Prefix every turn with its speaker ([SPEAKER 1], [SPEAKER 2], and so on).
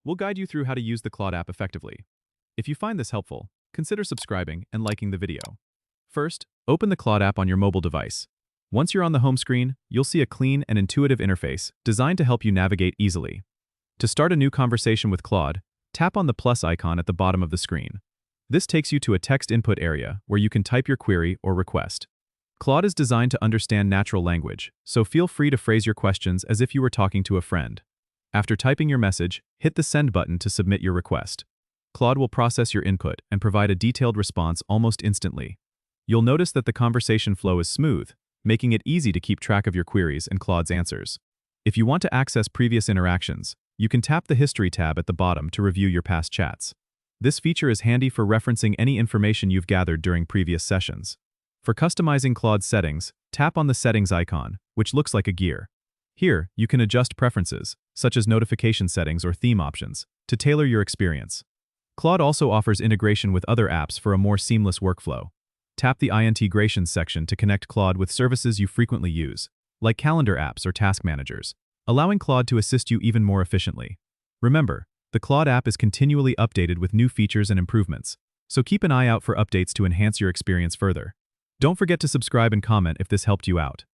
[SPEAKER 1] We'll guide you through how to use the Claude app effectively. If you find this helpful, consider subscribing and liking the video. First, open the Claude app on your mobile device. Once you're on the home screen, you'll see a clean and intuitive interface designed to help you navigate easily. To start a new conversation with Claude, tap on the plus icon at the bottom of the screen. This takes you to a text input area where you can type your query or request. Claude is designed to understand natural language, so feel free to phrase your questions as if you were talking to a friend. After typing your message, hit the send button to submit your request. Claude will process your input and provide a detailed response almost instantly. You'll notice that the conversation flow is smooth, making it easy to keep track of your queries and Claude's answers. If you want to access previous interactions, you can tap the History tab at the bottom to review your past chats. This feature is handy for referencing any information you've gathered during previous sessions. For customizing Claude's settings, tap on the Settings icon, which looks like a gear. Here, you can adjust preferences, such as notification settings or theme options, to tailor your experience. Claude also offers integration with other apps for a more seamless workflow. Tap the Integrations section to connect Claude with services you frequently use, like calendar apps or task managers, allowing Claude to assist you even more efficiently. Remember, the Claude app is continually updated with new features and improvements, so keep an eye out for updates to enhance your experience further. Don't forget to subscribe and comment if this helped you out.